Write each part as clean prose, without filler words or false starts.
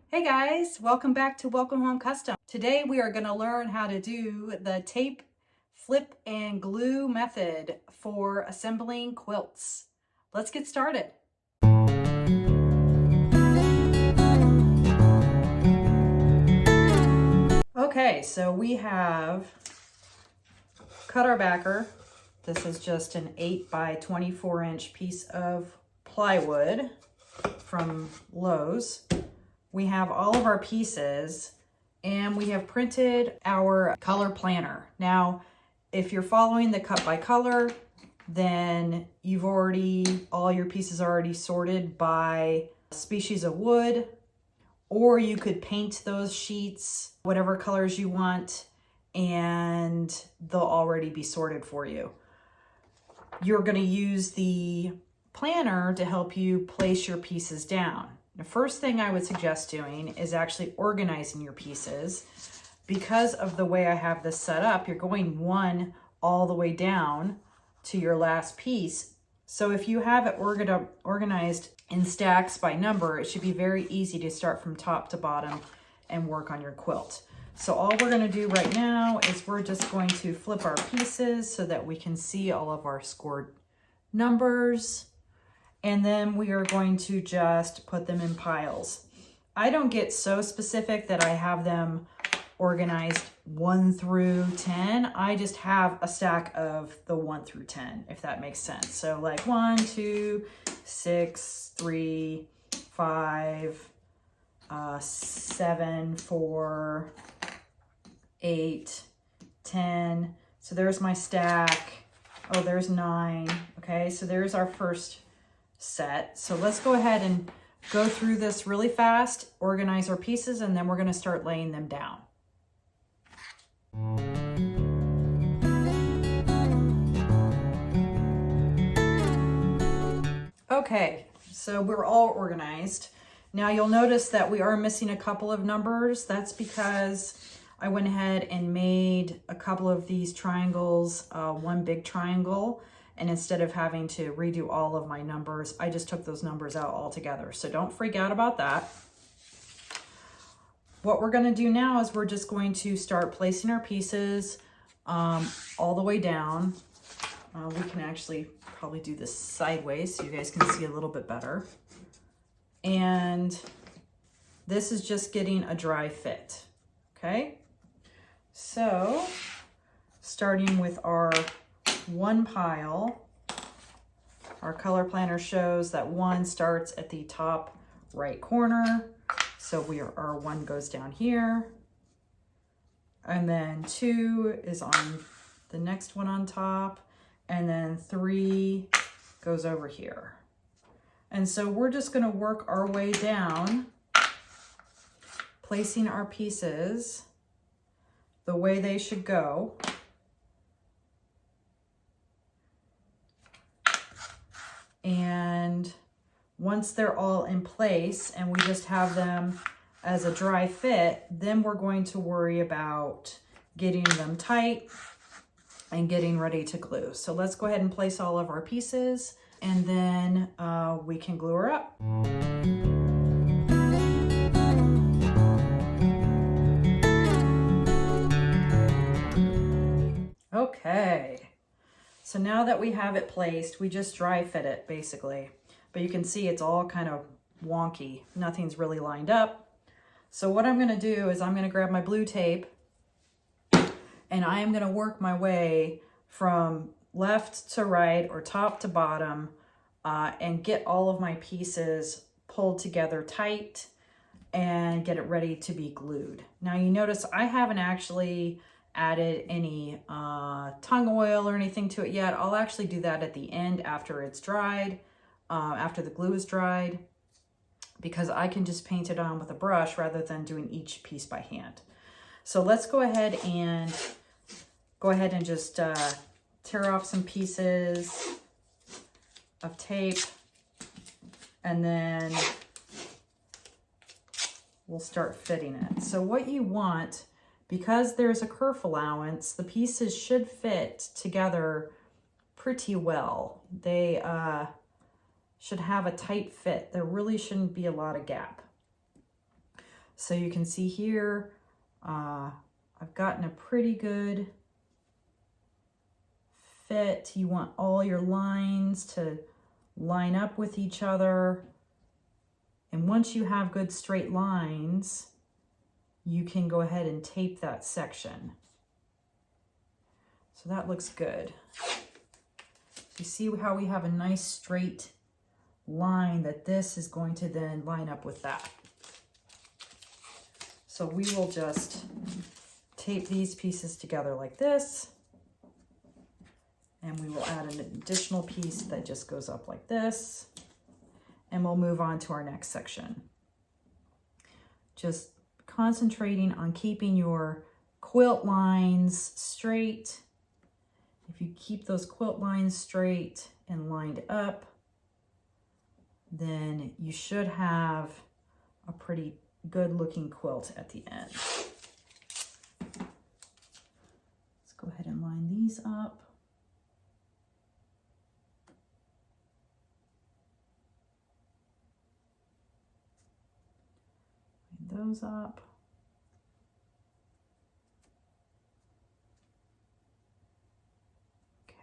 Hey guys, welcome back to Welcome Home Custom. Today we are going to learn how to do the tape, flip, and glue method for assembling quilts. Let's get started. Okay, so we have cut our backer. This is just an 8 by 24 inch piece of plywood from Lowe's. We have all of our pieces and we have printed our color planner. Now, if you're following the cut by color, then all your pieces are already sorted by species of wood, or you could paint those sheets whatever colors you want and they'll already be sorted for you. You're going to use the planner to help you place your pieces down. The first thing I would suggest doing is actually organizing your pieces. Because of the way I have this set up, you're going one all the way down to your last piece. So if you have it organized in stacks by number, it should be very easy to start from top to bottom and work on your quilt. So all we're going to do right now is we're just going to flip our pieces so that we can see all of our scored numbers. And then we are going to just put them in piles. I don't get so specific that I have them organized 1 through 10. I just have a stack of the 1 through 10, if that makes sense. So like 1, 2, 6, 3, 5, 7, 4, 8, 10. So there's my stack. Oh, there's 9. Okay, so there's our first set. So let's go ahead and go through this really fast, organize our pieces, and then we're going to start laying them down. Okay, so we're all organized. Now you'll notice that we are missing a couple of numbers. That's because I went ahead and made a couple of these triangles, one big triangle. And instead of having to redo all of my numbers, I just took those numbers out altogether. So don't freak out about that. What we're going to do now is we're just going to start placing our pieces all the way down. We can actually probably do this sideways so you guys can see a little bit better. And this is just getting a dry fit. Okay. So starting with our one pile, our color planner shows that 1 starts at the top right corner. So our 1 goes down here. And then 2 is on the next one on top. And then 3 goes over here. And so we're just going to work our way down, placing our pieces the way they should go. And once they're all in place and we just have them as a dry fit, then we're going to worry about getting them tight and getting ready to glue. So let's go ahead and place all of our pieces and then we can glue her up. Okay. So now that we have it placed, we just dry fit it basically. But you can see it's all kind of wonky. Nothing's really lined up. So what I'm going to do is I'm going to grab my blue tape and I am going to work my way from left to right or top to bottom and get all of my pieces pulled together tight and get it ready to be glued. Now you notice I haven't actually added any tongue oil or anything to it yet. I'll actually do that at the end after it's dried, after the glue is dried, because I can just paint it on with a brush rather than doing each piece by hand. So let's go ahead and just tear off some pieces of tape, and then we'll start fitting it. So what you want, because there's a kerf allowance, the pieces should fit together pretty well. They should have a tight fit. There really shouldn't be a lot of gap. So you can see here, I've gotten a pretty good fit. You want all your lines to line up with each other. And once you have good straight lines, you can go ahead and tape that section. So that looks good. So you see how we have a nice straight line that this is going to then line up with that. So we will just tape these pieces together like this. And we will add an additional piece that just goes up like this. And we'll move on to our next section. Just concentrating on keeping your quilt lines straight. If you keep those quilt lines straight and lined up, then you should have a pretty good looking quilt at the end. Let's go ahead and line these up. Line those up.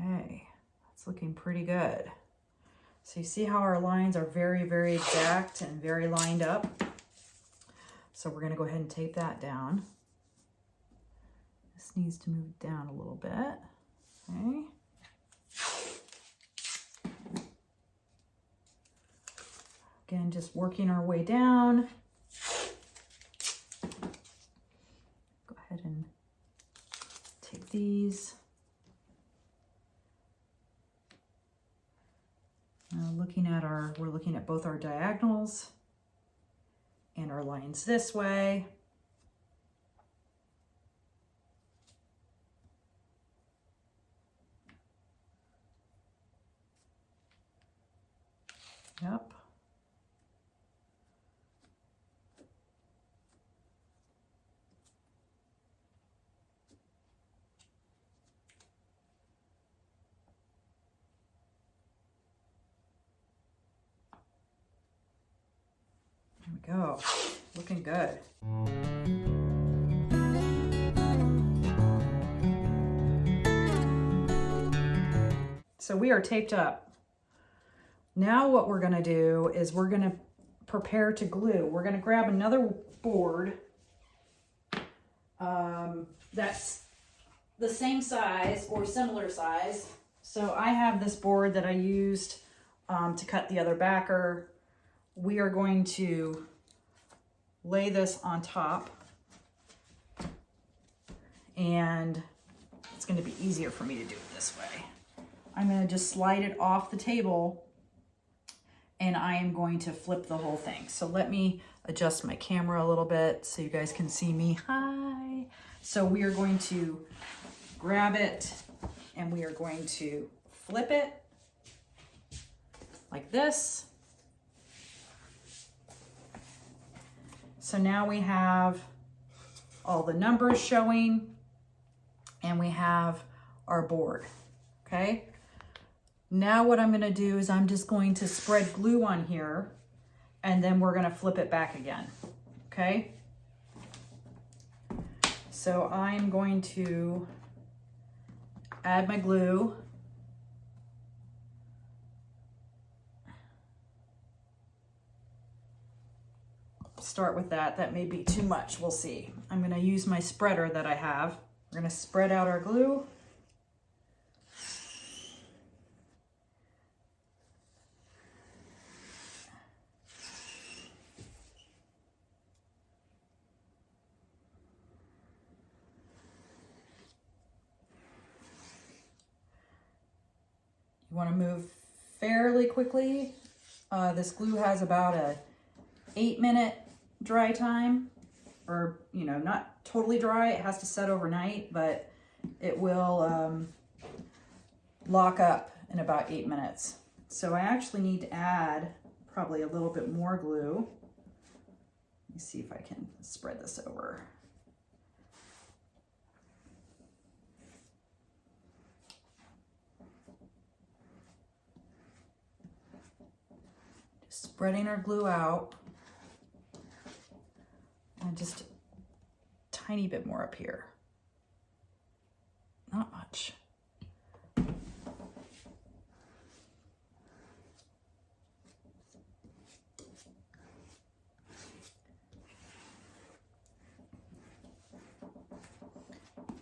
Okay, that's looking pretty good. So you see how our lines are very, very exact and very lined up. So we're going to go ahead and tape that down. This needs to move down a little bit. Okay. Again, just working our way down. Go ahead and take these. We're looking at both our diagonals and our lines this way. Yep. There we go. Looking good. So we are taped up. Now what we're going to do is we're going to prepare to glue. We're going to grab another board that's the same size or similar size. So I have this board that I used to cut the other backer. We are going to lay this on top, and it's going to be easier for me to do it this way. I'm going to just slide it off the table, and I am going to flip the whole thing. So let me adjust my camera a little bit so you guys can see me. Hi. So we are going to grab it, and we are going to flip it like this. So now we have all the numbers showing, and we have our board, okay? Now what I'm gonna do is I'm just going to spread glue on here, and then we're gonna flip it back again, okay? So I'm going to add my glue. Start with that. That may be too much. We'll see. I'm going to use my spreader that I have. We're going to spread out our glue. You want to move fairly quickly. This glue has about a 8-minute dry time, or not totally dry. It has to set overnight, but it will lock up in about 8 minutes. So I actually need to add probably a little bit more glue. Let me see if I can spread this over. Just spreading our glue out and just a tiny bit more up here. Not much.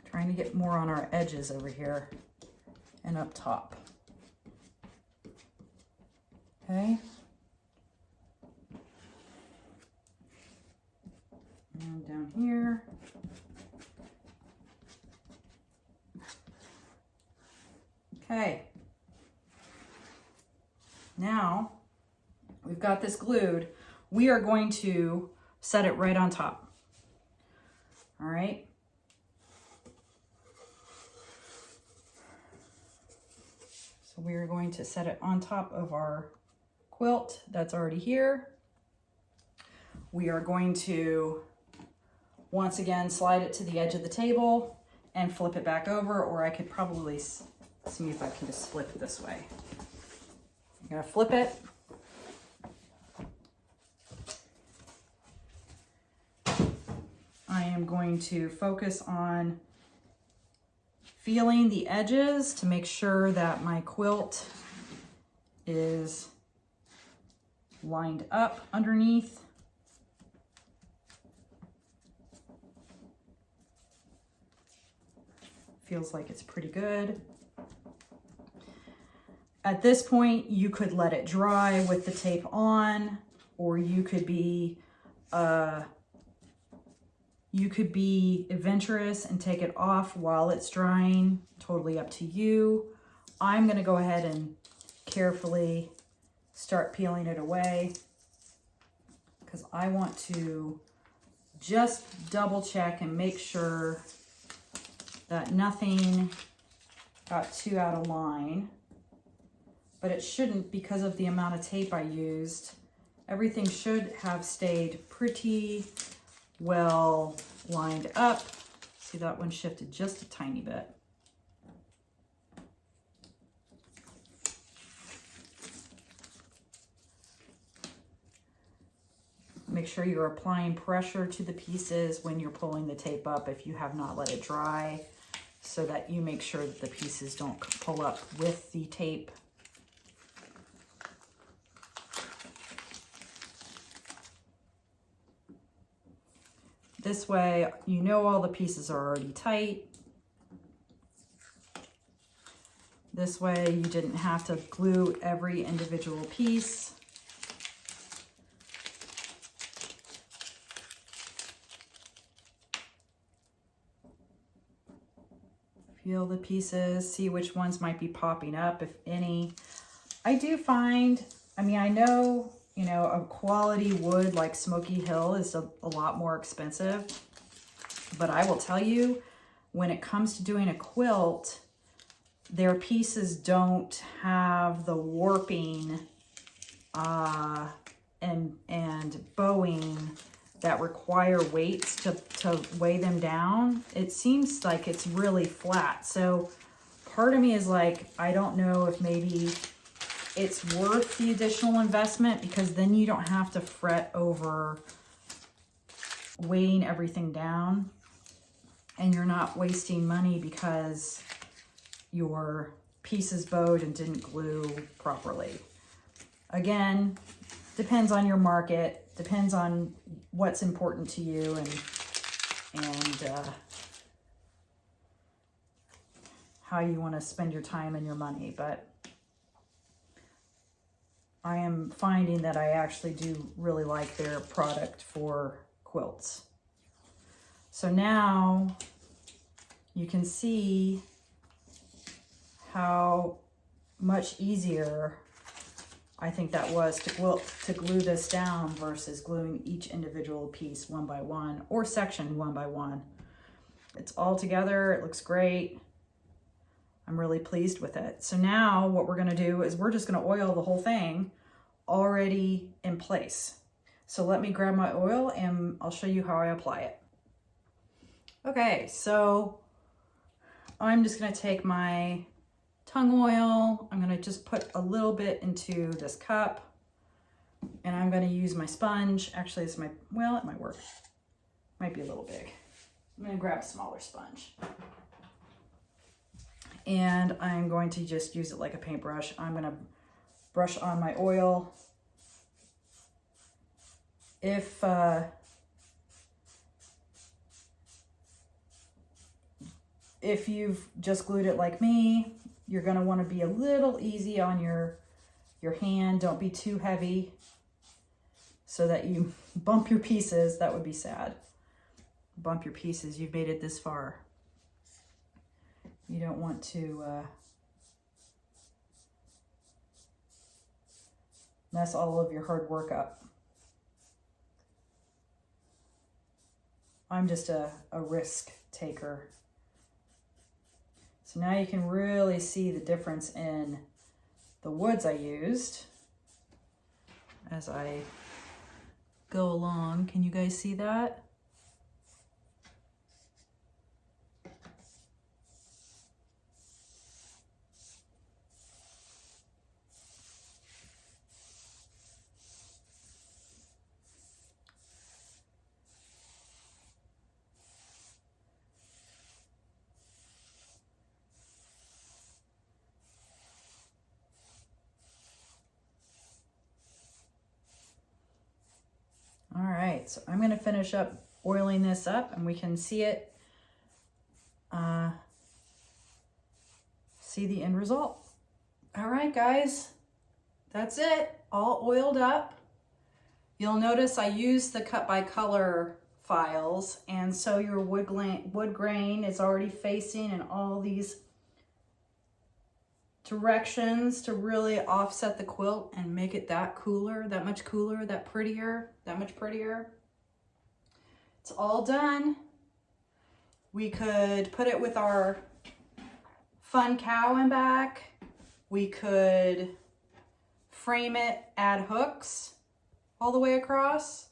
Trying to get more on our edges over here and up top. Okay. And down here. Okay. Now we've got this glued. We are going to set it right on top. All right. So we are going to set it on top of our quilt that's already here. We are going to, once again, slide it to the edge of the table and flip it back over, or I could probably see if I can just flip it this way. I'm gonna flip it. I am going to focus on feeling the edges to make sure that my quilt is lined up underneath. Feels like it's pretty good. At this point, you could let it dry with the tape on, or you could be adventurous and take it off while it's drying. Totally up to you. I'm gonna go ahead and carefully start peeling it away because I want to just double check and make sure that nothing got too out of line. But it shouldn't because of the amount of tape I used. Everything should have stayed pretty well lined up. See, that one shifted just a tiny bit. Make sure you're applying pressure to the pieces when you're pulling the tape up if you have not let it dry, so that you make sure that the pieces don't pull up with the tape. This way, you know all the pieces are already tight. This way, you didn't have to glue every individual piece. Feel the pieces, see which ones might be popping up, if any. I do find, I mean, I know, you know, a quality wood like Smoky Hill is a lot more expensive. But I will tell you, when it comes to doing a quilt, their pieces don't have the warping and bowing that require weights to weigh them down. It seems like it's really flat. So part of me is like, I don't know if maybe it's worth the additional investment, because then you don't have to fret over weighing everything down, and you're not wasting money because your piece is bowed and didn't glue properly. Again, depends on your market, depends on what's important to you and how you want to spend your time and your money. But I am finding that I actually do really like their product for quilts. So now you can see how much easier I think that was to glue this down versus gluing each individual piece one by one, or section one by one. It's all together, it looks great. I'm really pleased with it. So now what we're gonna do is we're just gonna oil the whole thing already in place. So let me grab my oil and I'll show you how I apply it. Okay, so I'm just gonna take my tung oil. I'm gonna just put a little bit into this cup, and I'm gonna use my sponge. Actually, it's my, well, it might work. Might be a little big. I'm gonna grab a smaller sponge. And I'm going to just use it like a paintbrush. I'm gonna brush on my oil. If you've just glued it like me, you're gonna wanna be a little easy on your hand. Don't be too heavy so that you bump your pieces. That would be sad. Bump your pieces, you've made it this far. You don't want to mess all of your hard work up. I'm just a risk taker. So now you can really see the difference in the woods I used as I go along. Can you guys see that? All right, so I'm gonna finish up oiling this up and we can see it, see the end result. All right, guys, that's it, all oiled up. You'll notice I used the cut by color files, and so your wood grain is already facing in all these directions to really offset the quilt and make it that much cooler, that much prettier. It's all done. We could put it with our fun cow in back. We could frame it, add hooks all the way across.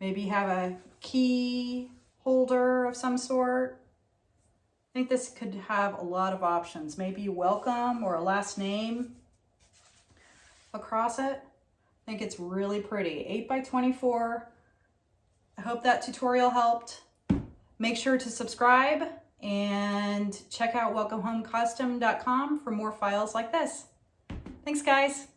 Maybe have a key holder of some sort. I think this could have a lot of options. Maybe welcome or a last name across it. I think it's really pretty. 8 by 24. I hope that tutorial helped. Make sure to subscribe and check out welcomehomecustom.com for more files like this. Thanks, guys.